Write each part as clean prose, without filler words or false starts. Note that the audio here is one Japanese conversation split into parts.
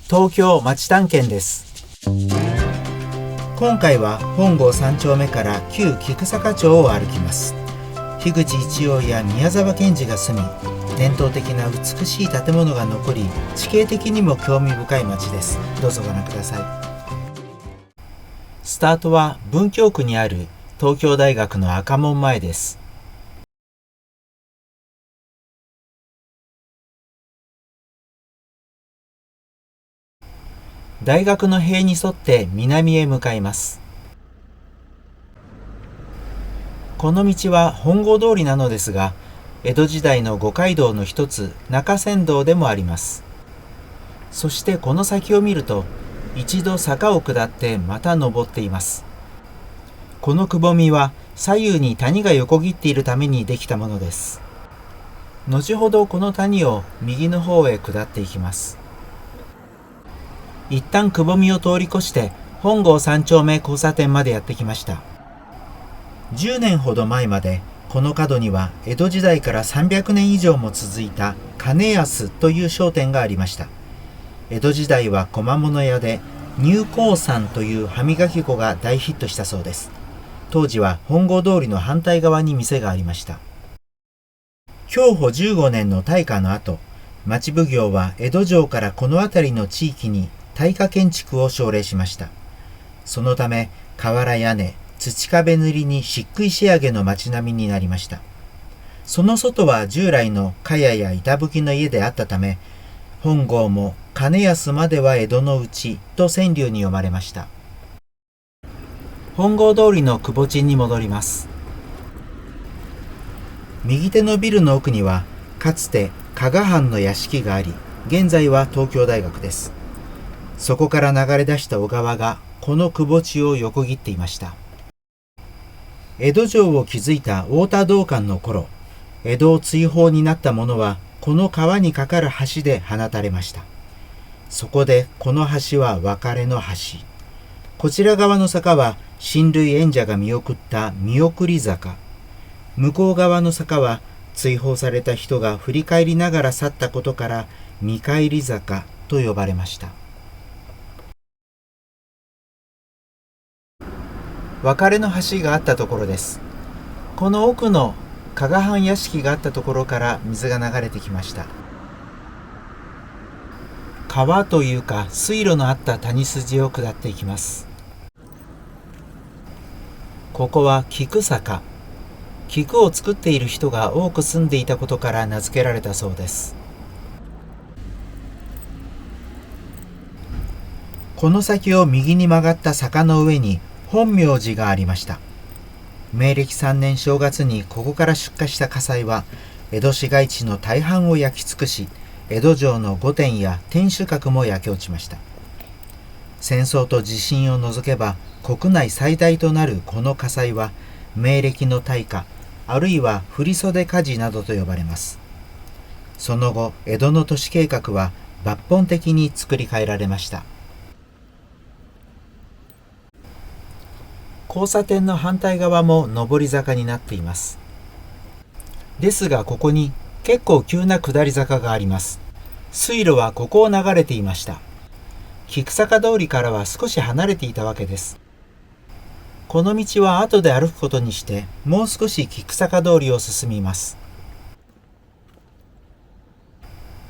東京町探検です。今回は本郷3丁目から旧菊坂町を歩きます。樋口一葉や宮沢賢治が住み、伝統的な美しい建物が残り、地形的にも興味深い町です。どうぞご覧ください。スタートは文京区にある東京大学の赤門前です。大学の塀に沿って南へ向かいます。この道は本郷通りなのですが、江戸時代の五街道の一つ、中山道でもあります。そしてこの先を見ると、一度坂を下ってまた登っています。このくぼみは左右に谷が横切っているためにできたものです。後ほどこの谷を右の方へ下っていきます。一旦くぼみを通り越して本郷三丁目交差点までやってきました。10年ほど前までこの角には江戸時代から300年以上も続いた金安という商店がありました。江戸時代は小間物屋で入香さという歯磨き粉が大ヒットしたそうです。当時は本郷通りの反対側に店がありました。享保15年の大火の後、町奉行は江戸城からこの辺りの地域に耐火建築を奨励しました。そのため瓦屋根、土壁塗りに漆喰仕上げの町並みになりました。その外は従来の茅や板葺きの家であったため、本郷も金安までは江戸の内と川柳に読まれました。本郷通りのくぼ地に戻ります。右手のビルの奥にはかつて加賀藩の屋敷があり、現在は東京大学です。そこから流れ出した小川がこのくぼ地を横切っていました。江戸城を築いた太田道灌の頃、江戸を追放になった者はこの川に架かる橋で放たれました。そこでこの橋は別れの橋。こちら側の坂は親類縁者が見送った見送り坂。向こう側の坂は追放された人が振り返りながら去ったことから見返り坂と呼ばれました。別れの橋があったところです。この奥の加賀藩屋敷があったところから水が流れてきました。川というか水路のあった谷筋を下っていきます。ここは菊坂。菊を作っている人が多く住んでいたことから名付けられたそうです。この先を右に曲がった坂の上に本明寺がありました。明暦3年正月にここから出火した火災は江戸市街地の大半を焼き尽くし、江戸城の御殿や天守閣も焼け落ちました。戦争と地震を除けば国内最大となるこの火災は明暦の大火、あるいは振袖火事などと呼ばれます。その後江戸の都市計画は抜本的に作り変えられました。交差点の反対側も上り坂になっています。ですがここに結構急な下り坂があります。水路はここを流れていました。菊坂通りからは少し離れていたわけです。この道は後で歩くことにして、もう少し菊坂通りを進みます。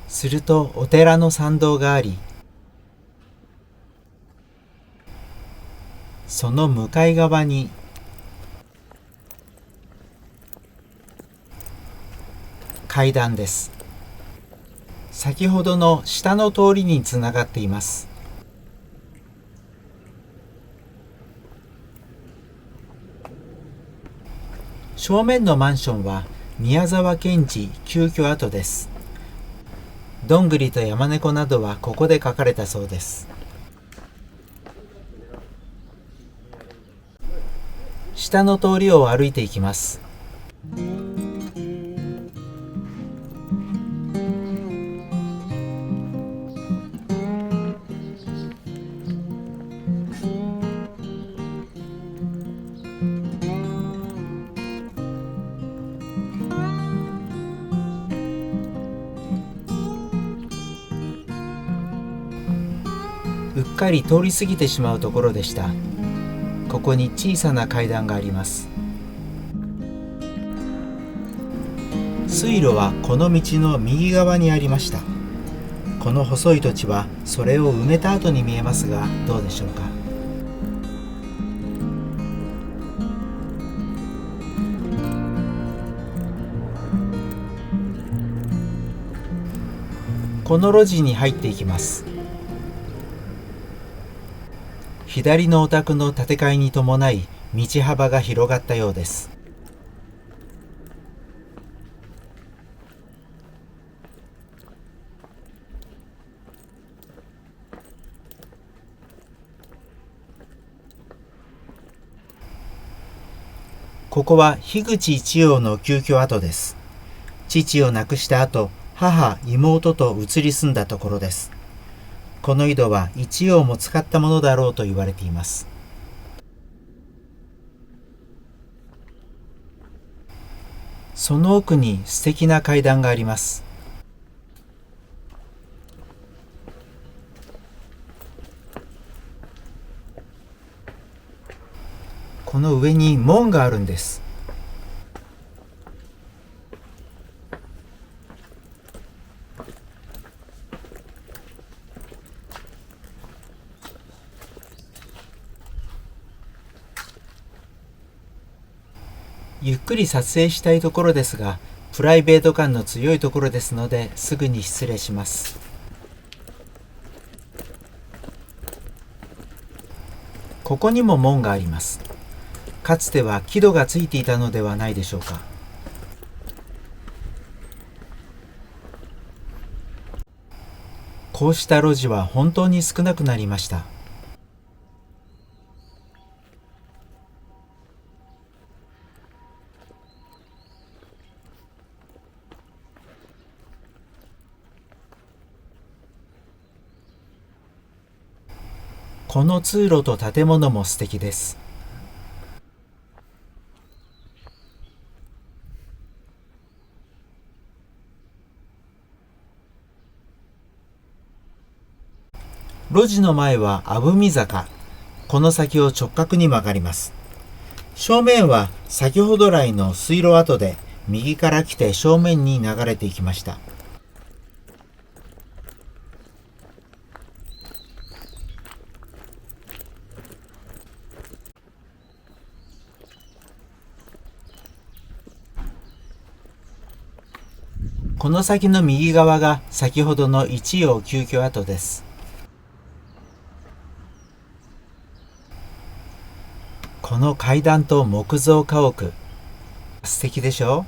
するとお寺の参道があり、その向かい側に階段です。先ほどの下の通りにつながっています。正面のマンションは宮沢賢治旧居跡です。どんぐりと山猫などはここで描かれたそうです。下の通りを歩いていきます。うっかり通り過ぎてしまうところでした。ここに小さな階段があります。水路はこの道の右側にありました。この細い土地はそれを埋めた後に見えますが、どうでしょうか。この路地に入っていきます。左のお宅の建て替えに伴い道幅が広がったようです。ここは樋口一葉の旧居跡です。父を亡くした後、母、妹と移り住んだところです。この井戸は一葉も使ったものだろうと言われています。その奥に素敵な階段があります。この上に門があるんです。ゆっくり撮影したいところですが、プライベート感の強いところですので、すぐに失礼します。ここにも門があります。かつては木戸がついていたのではないでしょうか。こうした路地は本当に少なくなりました。この通路と建物も素敵です。路地の前は阿文坂。この先を直角に曲がります。正面は先ほど来の水路跡で、右から来て正面に流れていきました。この先の右側が先ほどの一葉旧居跡です。この階段と木造家屋、素敵でしょ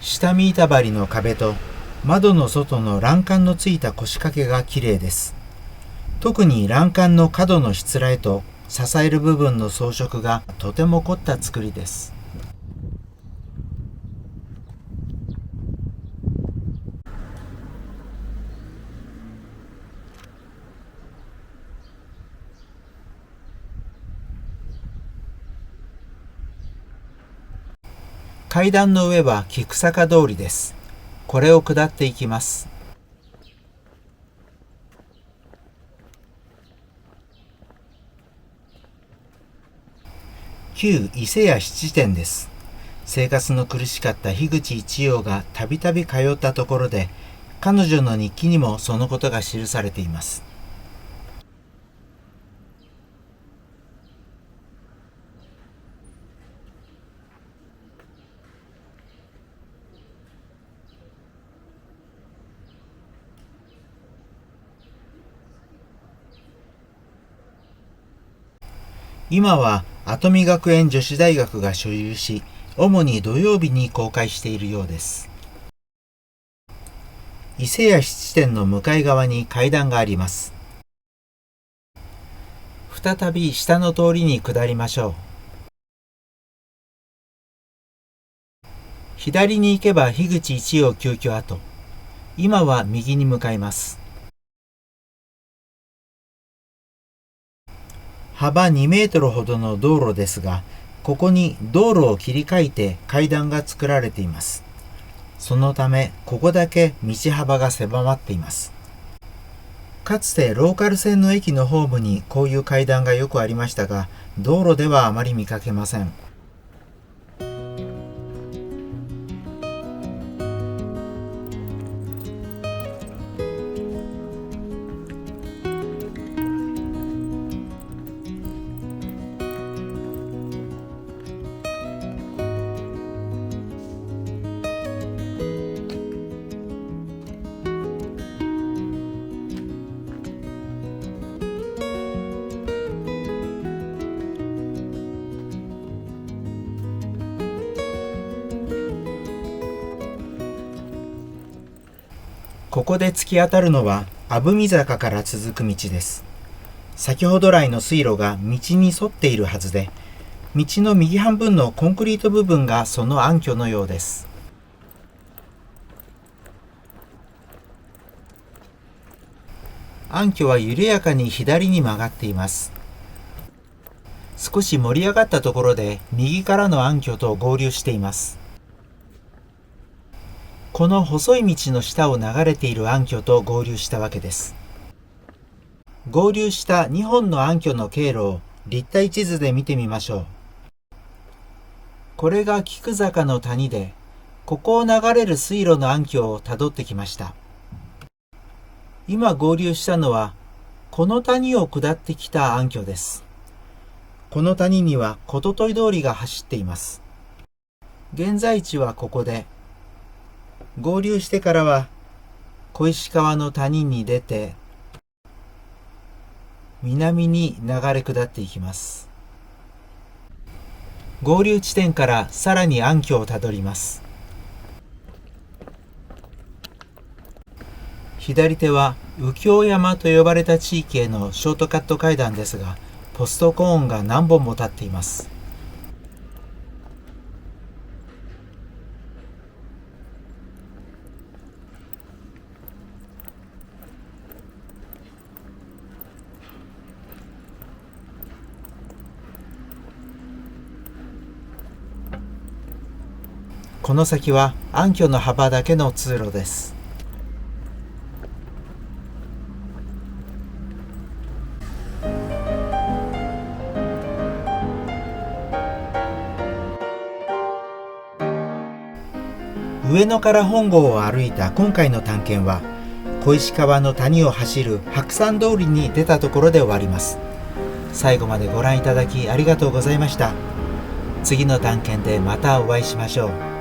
う。下見板張りの壁と窓の外の欄干のついた腰掛けが綺麗です。特に欄干の角のしつらえと支える部分の装飾がとても凝った作りです。階段の上は菊坂通りです。これを下っていきます。旧伊勢屋七店です。生活の苦しかった樋口一葉がたびたび通ったところで、彼女の日記にもそのことが記されています。今は跡見学園女子大学が所有し、主に土曜日に公開しているようです。伊勢屋七店の向かい側に階段があります。再び下の通りに下りましょう。左に行けば樋口一葉旧居跡。今は右に向かいます。幅2メートルほどの道路ですが、ここに道路を切り開いて階段が作られています。そのため、ここだけ道幅が狭まっています。かつてローカル線の駅のホームにこういう階段がよくありましたが、道路ではあまり見かけません。ここで突き当たるのは、阿武見坂から続く道です。先ほど来の水路が道に沿っているはずで、道の右半分のコンクリート部分がその暗渠のようです。暗渠は緩やかに左に曲がっています。少し盛り上がったところで右からの暗渠と合流しています。この細い道の下を流れている暗渠と合流したわけです。合流した2本の暗渠の経路を立体地図で見てみましょう。これが菊坂の谷で、ここを流れる水路の暗渠をたどってきました。今合流したのは、この谷を下ってきた暗渠です。この谷にはこととい通りが走っています。現在地はここで、合流してからは小石川の谷に出て南に流れ下っていきます。合流地点からさらに暗渠をたどります。左手は右京山と呼ばれた地域へのショートカット階段ですが、ポストコーンが何本も立っています。この先は暗渠の幅だけの通路です。上野から本郷を歩いた今回の探検は、小石川の谷を走る白山通りに出たところで終わります。最後までご覧いただきありがとうございました。次の探検でまたお会いしましょう。